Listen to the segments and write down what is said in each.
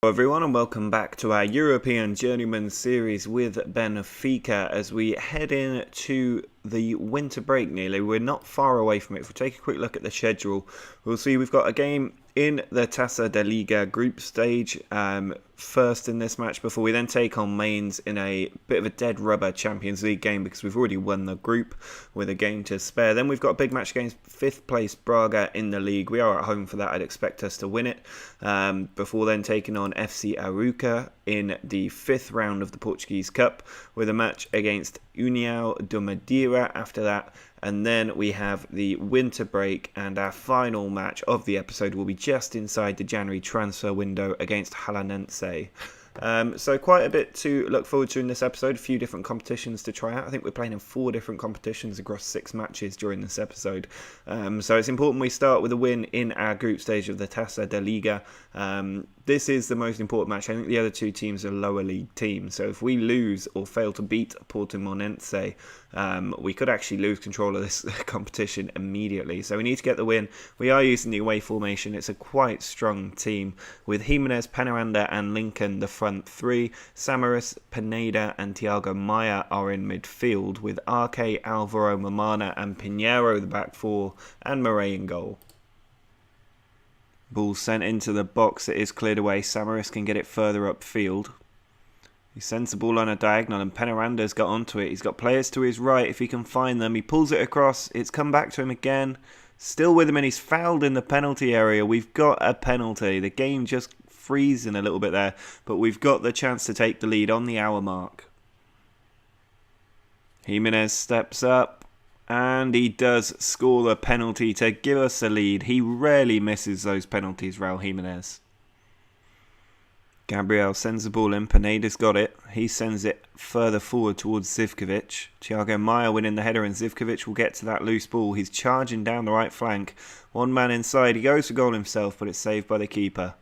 Hello everyone and welcome back to our European Journeyman series with Benfica as we head into the winter break nearly. We're not far away from it. If we take a quick look at the schedule, we'll see we've got a game in the Taça da Liga group stage first in this match before we then take on Mainz in a bit of a dead rubber Champions League game because we've already won the group with a game to spare. Then we've got a big match against 5th place Braga in the league. We are at home for that. I'd expect us to win it before then taking on FC Arouca in the 5th round of the Portuguese Cup with a match against União de Madeira after that. And then we have the winter break, and our final match of the episode will be just inside the January transfer window against Halanense. So quite a bit to look forward to in this episode, a few different competitions to try out. I think we're playing in 4 different competitions across 6 matches during this episode. So it's important we start with a win in our group stage of the Taça da Liga. This is the most important match. I think the other 2 teams are lower league teams. So if we lose or fail to beat Portimonense, we could actually lose control of this competition immediately. So we need to get the win. We are using the away formation. It's a quite strong team with Jimenez, Penaranda and Lincoln the front 3. Samaris, Pineda and Thiago Maia are in midfield with RK, Alvaro, Mamana and Pinheiro the back 4 and Murray in goal. Ball sent into the box. It is cleared away. Samaris can get it further upfield. He sends the ball on a diagonal and Penaranda's got onto it. He's got players to his right if he can find them. He pulls it across. It's come back to him again. Still with him and he's fouled in the penalty area. We've got a penalty. The game just freezing a little bit there. But we've got the chance to take the lead on the hour mark. Jimenez steps up. And he does score the penalty to give us a lead. He rarely misses those penalties, Raul Jimenez. Gabriel sends the ball in. Pineda's got it. He sends it further forward towards Zivkovic. Thiago Maia winning the header and Zivkovic will get to that loose ball. He's charging down the right flank. One man inside. He goes for goal himself, but it's saved by the keeper.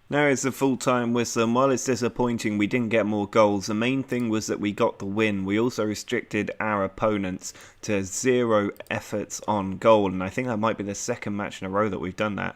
Now it's the full-time whistle, and while it's disappointing we didn't get more goals, the main thing was that we got the win. We also restricted our opponents to 0 efforts on goal, and I think that might be the second match in a row that we've done that,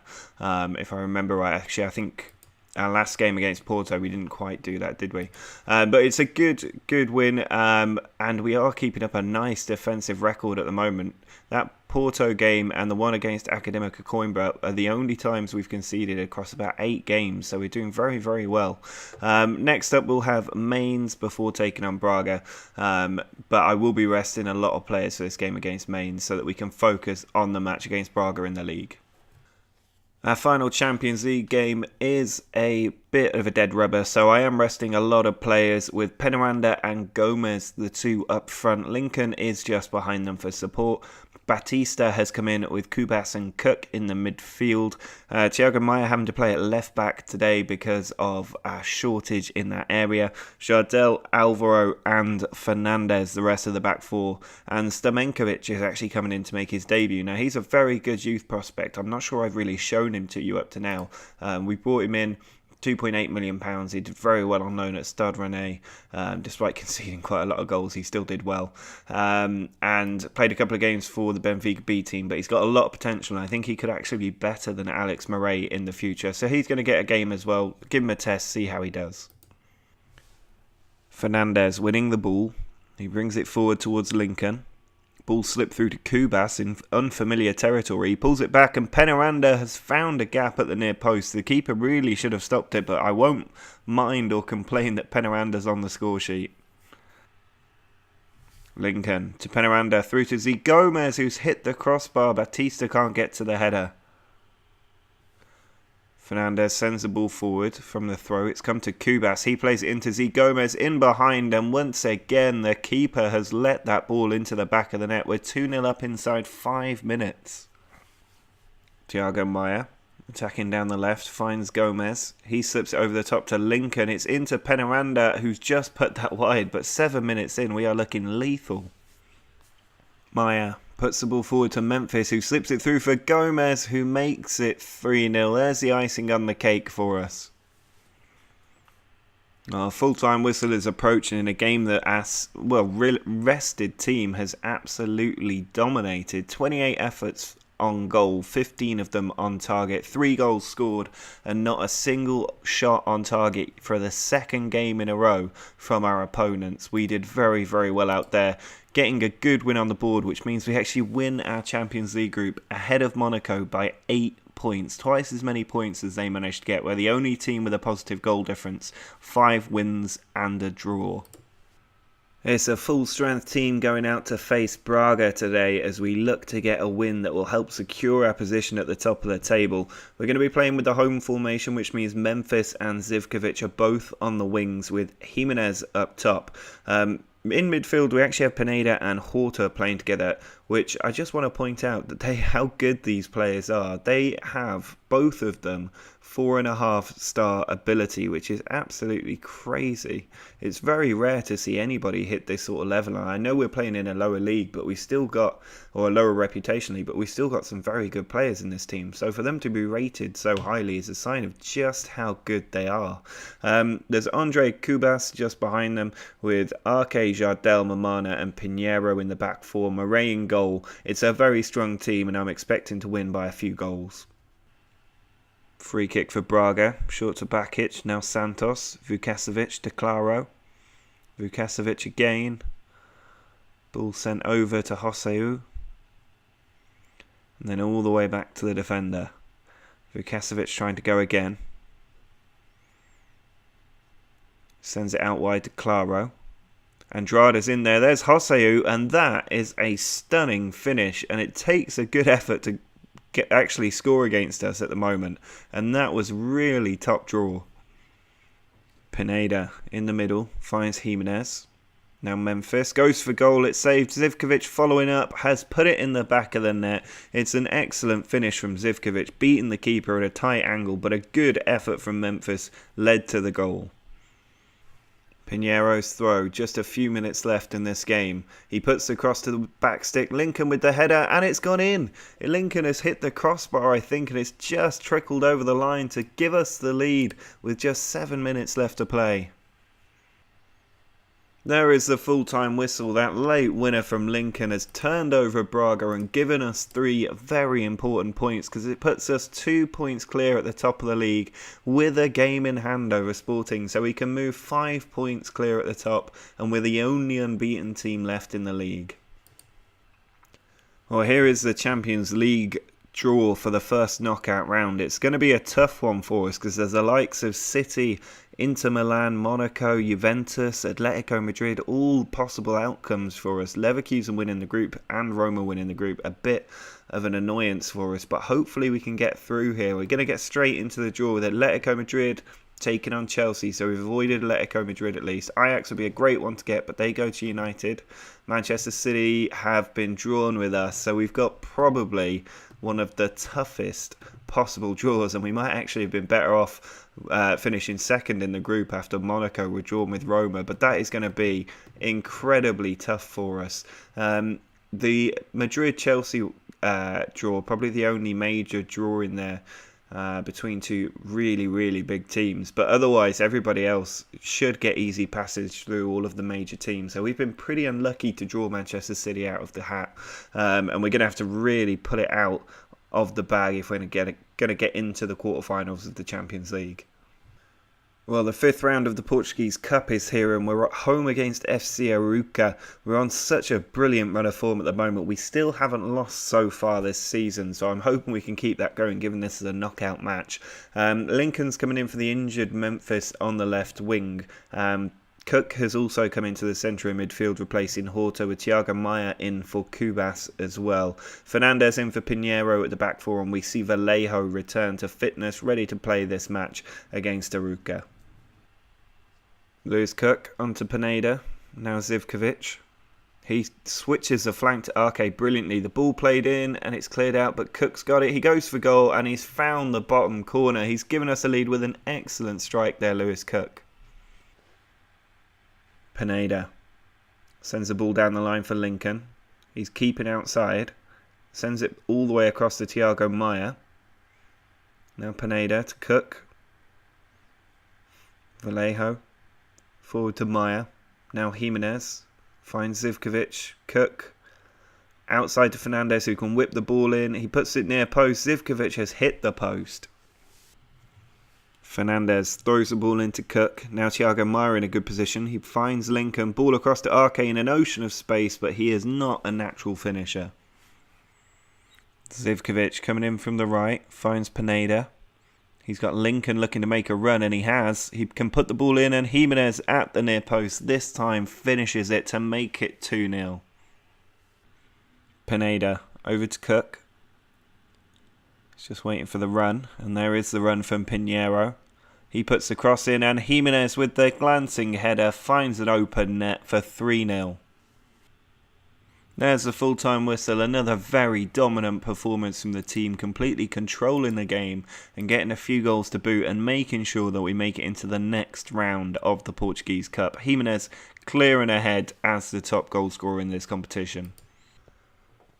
if I remember right. Actually, I think our last game against Porto, we didn't quite do that, did we? But it's a good win, and we are keeping up a nice defensive record at the moment. That Porto game and the one against Académica Coimbra are the only times we've conceded across about 8 games, so we're doing very, very well. Next up, we'll have Mainz before taking on Braga, but I will be resting a lot of players for this game against Mainz so that we can focus on the match against Braga in the league. Our final Champions League game is a bit of a dead rubber, so I am resting a lot of players with Penaranda and Gomez, the 2 up front. Lincoln is just behind them for support. Batista has come in with Kubas and Cook in the midfield. Thiago Maia having to play at left back today because of a shortage in that area. Jardel, Alvaro and Fernandez, the rest of the back 4. And Stamenkovic is actually coming in to make his debut. Now, he's a very good youth prospect. I'm not sure I've really shown him to you up to now. We brought him in. £2.8 million. He did very well on loan at Stade Rennais. Despite conceding quite a lot of goals, he still did well. And played a couple of games for the Benfica B team, but he's got a lot of potential, and I think he could actually be better than Alex Murray in the future. So he's going to get a game as well. Give him a test, see how he does. Fernandez winning the ball. He brings it forward towards Lincoln. Ball slipped through to Kubas in unfamiliar territory. He pulls it back and Penaranda has found a gap at the near post. The keeper really should have stopped it, but I won't mind or complain that Penaranda's on the score sheet. Lincoln to Penaranda through to Z Gomez, who's hit the crossbar. Batista can't get to the header. Fernandez sends the ball forward from the throw. It's come to Kubas. He plays it into Z Gomez in behind. And once again, the keeper has let that ball into the back of the net. We're 2-0 up inside 5 minutes. Thiago Maia attacking down the left. Finds Gomez. He slips it over the top to Lincoln. It's into Penaranda, who's just put that wide. But 7 minutes in, we are looking lethal. Maia puts the ball forward to Memphis, who slips it through for Gomez, who makes it 3-0. There's the icing on the cake for us. Our full-time whistle is approaching in a game that rested team has absolutely dominated. 28 efforts on goal, 15 of them on target, 3 goals scored, and not a single shot on target for the second game in a row from our opponents. We did very, very well out there, getting a good win on the board, which means we actually win our Champions League group ahead of Monaco by 8 points, twice as many points as they managed to get. We're the only team with a positive goal difference, 5 wins and a draw. It's a full-strength team going out to face Braga today as we look to get a win that will help secure our position at the top of the table. We're going to be playing with the home formation, which means Memphis and Zivkovic are both on the wings with Jimenez up top. In midfield, we actually have Pineda and Horta playing together, which I just want to point out that how good these players are. They have, both of them, 4.5-star ability, which is absolutely crazy. It's very rare to see anybody hit this sort of level. And I know we're playing in a lower league, but we still got, or a lower reputation league, but we still got some very good players in this team. So for them to be rated so highly is a sign of just how good they are. There's Andre Cubas just behind them with Arke, Jardel, Mamana and Pinheiro in the back four, Murray in goal. It's a very strong team and I'm expecting to win by a few goals. Free kick for Braga, short to Bakic, now Santos, Vukasovic to Claro, Vukasovic again, ball sent over to Joseu, and then all the way back to the defender. Vukasovic trying to go again, sends it out wide to Claro, Andrada's in there, there's Joseu, and that is a stunning finish, and it takes a good effort to actually score against us at the moment, and that was really top draw. Pineda in the middle finds Jimenez. Now Memphis goes for goal, it's saved. Zivkovic following up has put it in the back of the net. It's an excellent finish from Zivkovic, beating the keeper at a tight angle, but a good effort from Memphis led to the goal. Pinheiro's throw, just a few minutes left in this game. He puts the cross to the back stick, Lincoln with the header, and it's gone in. Lincoln has hit the crossbar, I think, and it's just trickled over the line to give us the lead with just 7 minutes left to play. There is the full-time whistle. That late winner from Lincoln has turned over Braga and given us 3 very important points because it puts us 2 points clear at the top of the league with a game in hand over Sporting. So we can move 5 points clear at the top and we're the only unbeaten team left in the league. Well, here is the Champions League draw for the first knockout round. It's going to be a tough one for us because there's the likes of City, Inter Milan, Monaco, Juventus, Atletico Madrid, all possible outcomes for us. Leverkusen winning the group and Roma winning the group, a bit of an annoyance for us, but hopefully we can get through here. We're going to get straight into the draw with Atletico Madrid taking on Chelsea, so we've avoided Atletico Madrid at least. Ajax would be a great one to get, but they go to United. Manchester City have been drawn with us, so we've got probably one of the toughest possible draws, and we might actually have been better off finishing second in the group after Monaco were drawn with Roma, but that is going to be incredibly tough for us. The Madrid-Chelsea draw, probably the only major draw in there between two really, really big teams, but otherwise everybody else should get easy passage through all of the major teams. So we've been pretty unlucky to draw Manchester City out of the hat, and we're going to have to really put it out of the bag if we're going to get into the quarterfinals of the Champions League. Well, the 5th round of the Portuguese Cup is here and we're at home against FC Arouca. We're on such a brilliant run of form at the moment. We still haven't lost so far this season, so I'm hoping we can keep that going given this is a knockout match. Lincoln's coming in for the injured Memphis on the left wing. Cook has also come into the centre of midfield, replacing Horta, with Thiago Maia in for Cubas as well. Fernandez in for Pinheiro at the back four, and we see Vallejo return to fitness, ready to play this match against Arouca. Lewis Cook onto Pineda, now Zivkovic. He switches the flank to Arke brilliantly. The ball played in and it's cleared out, but Cook's got it. He goes for goal and he's found the bottom corner. He's given us a lead with an excellent strike there, Lewis Cook. Pineda sends the ball down the line for Lincoln. He's keeping outside. Sends it all the way across to Thiago Maia. Now Pineda to Cook. Vallejo. Forward to Maia. Now Jimenez. Finds Zivkovic. Cook. Outside to Fernandez, who can whip the ball in. He puts it near post. Zivkovic has hit the post. Fernandez throws the ball into Cook. Now Thiago Maia in a good position. He finds Lincoln. Ball across to Arke in an ocean of space, but he is not a natural finisher. Zivkovic coming in from the right. Finds Pineda. He's got Lincoln looking to make a run, and he has. He can put the ball in, and Jimenez at the near post this time finishes it to make it 2-0. Pineda over to Cook. He's just waiting for the run, and there is the run from Pinheiro. He puts the cross in, and Jimenez with the glancing header finds an open net for 3-0. There's the full-time whistle. Another very dominant performance from the team, completely controlling the game and getting a few goals to boot and making sure that we make it into the next round of the Portuguese Cup. Jimenez clearing ahead as the top goal scorer in this competition.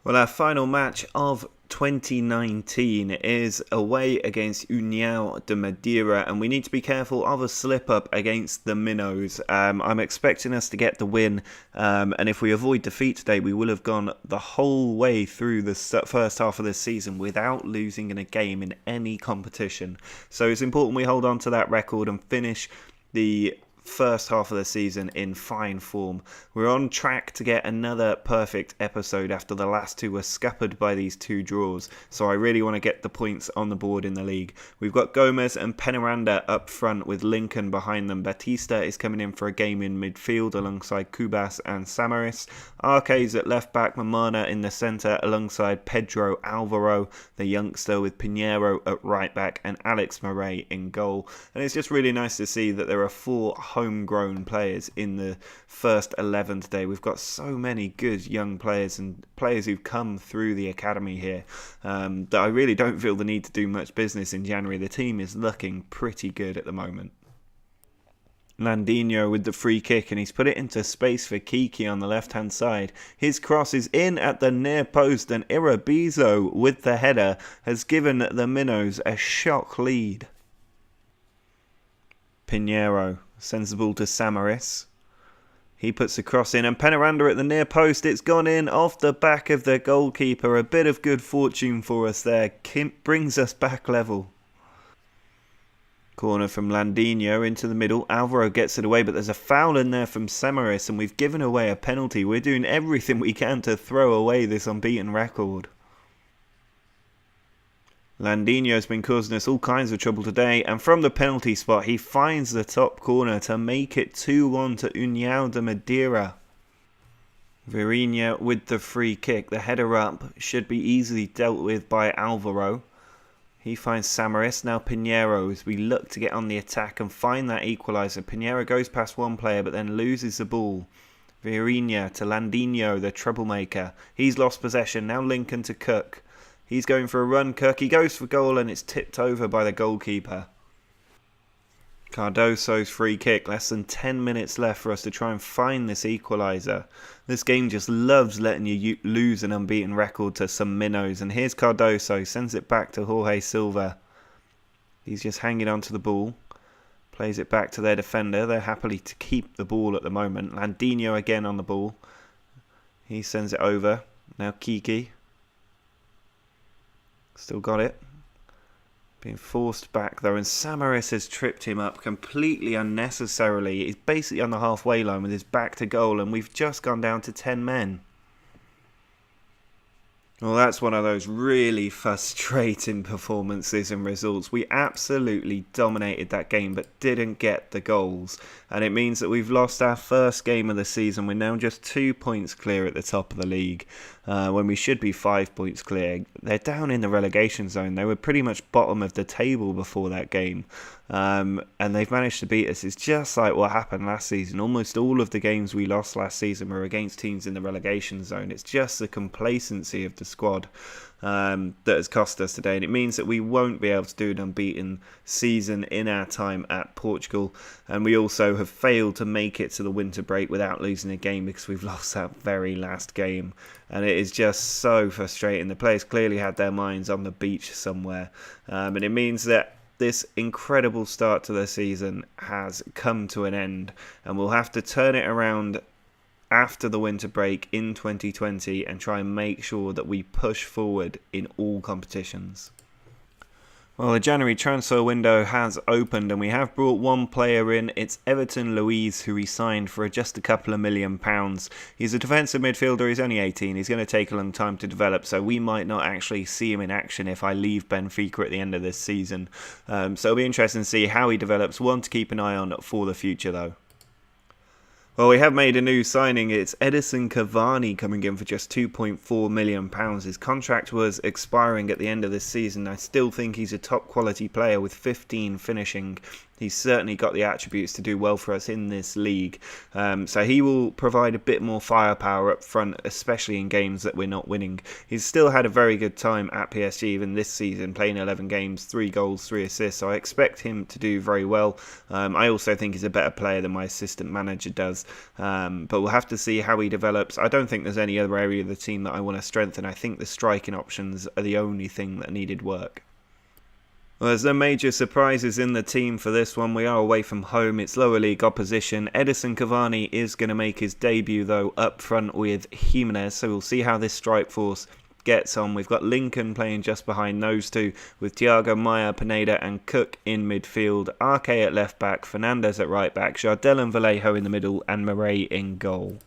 Well, our final match of 2019 is away against União de Madeira, and we need to be careful of a slip-up against the Minnows. I'm expecting us to get the win, and if we avoid defeat today, we will have gone the whole way through the first half of this season without losing in a game in any competition. So it's important we hold on to that record and finish the first half of the season in fine form. We're on track to get another perfect episode after the last two were scuppered by these two draws, so I really want to get the points on the board in the league. We've got Gomez and Penaranda up front with Lincoln behind them. Batista is coming in for a game in midfield alongside Cubas and Samaris. Arquez at left back, Mamana in the centre alongside Pedro Alvaro, the youngster, with Pinheiro at right back and Alex Murray in goal. And it's just really nice to see that there are 4 homegrown players in the first 11 today. We've got so many good young players and players who've come through the academy here that I really don't feel the need to do much business in January. The team is looking pretty good at the moment. Landinho with the free kick, and he's put it into space for Kiki on the left hand side. His cross is in at the near post, and Irabizo with the header has given the Minnows a shock lead. Pinheiro sends the ball to Samaris. He puts the cross in, and Penaranda at the near post. It's gone in off the back of the goalkeeper. A bit of good fortune for us there. Kimp brings us back level. Corner from Landinho into the middle. Alvaro gets it away, but there's a foul in there from Samaris, and we've given away a penalty. We're doing everything we can to throw away this unbeaten record. Landinho's been causing us all kinds of trouble today, and from the penalty spot he finds the top corner to make it 2-1 to União de Madeira. Virinha with the free kick. The header up should be easily dealt with by Alvaro. He finds Samaris. Now Pinheiro, as we look to get on the attack and find that equaliser. Pinheiro goes past one player but then loses the ball. Virinha to Landinho, the troublemaker. He's lost possession. Now Lincoln to Cook. He's going for a run, Cook. He goes for goal and it's tipped over by the goalkeeper. Cardoso's free kick. Less than 10 minutes left for us to try and find this equaliser. This game just loves letting you lose an unbeaten record to some minnows. And here's Cardoso. Sends it back to Jorge Silva. He's just hanging on to the ball. Plays it back to their defender. They're happily to keep the ball at the moment. Landinho again on the ball. He sends it over. Now Kiki. Still got it. Being forced back though, and Samaris has tripped him up completely unnecessarily. He's basically on the halfway line with his back to goal, and we've just gone down to 10 men. Well, that's one of those really frustrating performances and results. We absolutely dominated that game but didn't get the goals. And it means that we've lost our first game of the season. We're now just 2 points clear at the top of the league when we should be 5 points clear. They're down in the relegation zone. They were pretty much bottom of the table before that game. And they've managed to beat us. It's just like what happened last season. Almost all of the games we lost last season were against teams in the relegation zone. It's just the complacency of the squad that has cost us today, and it means that we won't be able to do an unbeaten season in our time at Portugal. And we also have failed to make it to the winter break without losing a game because we've lost that very last game, and it is just so frustrating. The players clearly had their minds on the beach somewhere, and it means that this incredible start to the season has come to an end, and we'll have to turn it around after the winter break in 2020 and try and make sure that we push forward in all competitions. Well, the January transfer window has opened and we have brought one player in. It's Everton Luiz, who we signed for just a couple of £1 million. He's a defensive midfielder, he's only 18, he's going to take a long time to develop, so we might not actually see him in action if I leave Benfica at the end of this season. So it'll be interesting to see how he develops, one to keep an eye on for the future though. Well, we have made a new signing. It's Edison Cavani coming in for just £2.4 million. His contract was expiring at the end of this season. I still think he's a top quality player with 15 finishing. He's certainly got the attributes to do well for us in this league. So he will provide a bit more firepower up front, especially in games that we're not winning. He's still had a very good time at PSG even this season, playing 11 games, 3 goals, 3 assists. So I expect him to do very well. I also think he's a better player than my assistant manager does. But we'll have to see how he develops. I don't think there's any other area of the team that I want to strengthen. I think the striking options are the only thing that needed work. Well, there's no major surprises in the team for this one. We are away from home. It's lower league opposition. Edison Cavani is going to make his debut, though, up front with Jimenez. So we'll see how this strike force gets on. We've got Lincoln playing just behind those two, with Thiago Maia, Pineda and Cook in midfield. Arke at left back, Fernandez at right back, Jardel and Vallejo in the middle, and Murray in goal.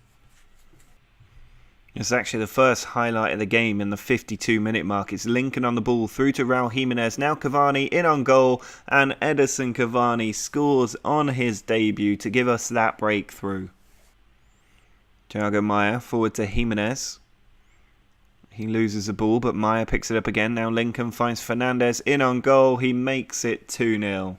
It's actually the first highlight of the game in the 52-minute mark. It's Lincoln on the ball through to Raul Jimenez. Now Cavani in on goal, and Edison Cavani scores on his debut to give us that breakthrough. Thiago Maia forward to Jimenez. He loses the ball, but Maia picks it up again. Now Lincoln finds Fernandez in on goal. He makes it 2-0.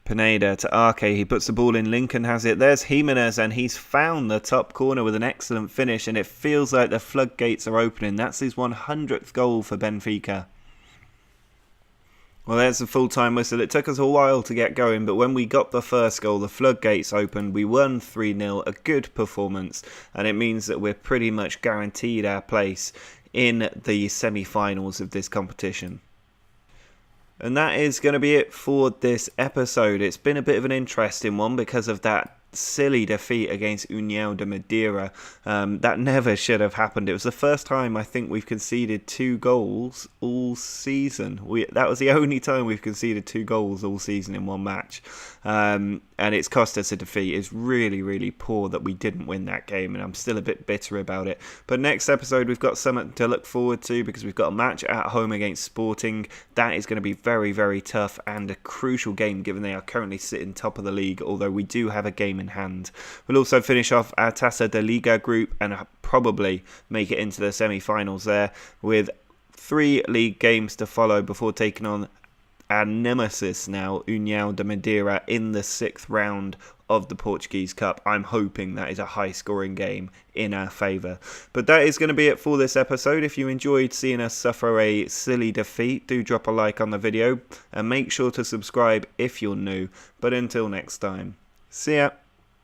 Pineda to Arke, he puts the ball in, Lincoln has it, there's Jimenez and he's found the top corner with an excellent finish and it feels like the floodgates are opening. That's his 100th goal for Benfica. Well, there's the full-time whistle. It took us a while to get going, but when we got the first goal, the floodgates opened, we won 3-0, a good performance, and it means that we're pretty much guaranteed our place in the semi-finals of this competition. And that is going to be it for this episode. It's been a bit of an interesting one because of that silly defeat against União de Madeira. That never should have happened. It was the first time I think we've conceded 2 goals all season. That was the only time we've conceded 2 goals all season in one match. And it's cost us a defeat. It's really, really poor that we didn't win that game, and I'm still a bit bitter about it. But next episode, we've got something to look forward to because we've got a match at home against Sporting. That is going to be very, very tough and a crucial game given they are currently sitting top of the league, although we do have a game in hand. We'll also finish off our Taça da Liga group and probably make it into the semi-finals there with 3 league games to follow before taking on our nemesis now, União de Madeira, in the 6th round of the Portuguese Cup. I'm hoping that is a high-scoring game in our favour. But that is going to be it for this episode. If you enjoyed seeing us suffer a silly defeat, do drop a like on the video and make sure to subscribe if you're new. But until next time, see ya!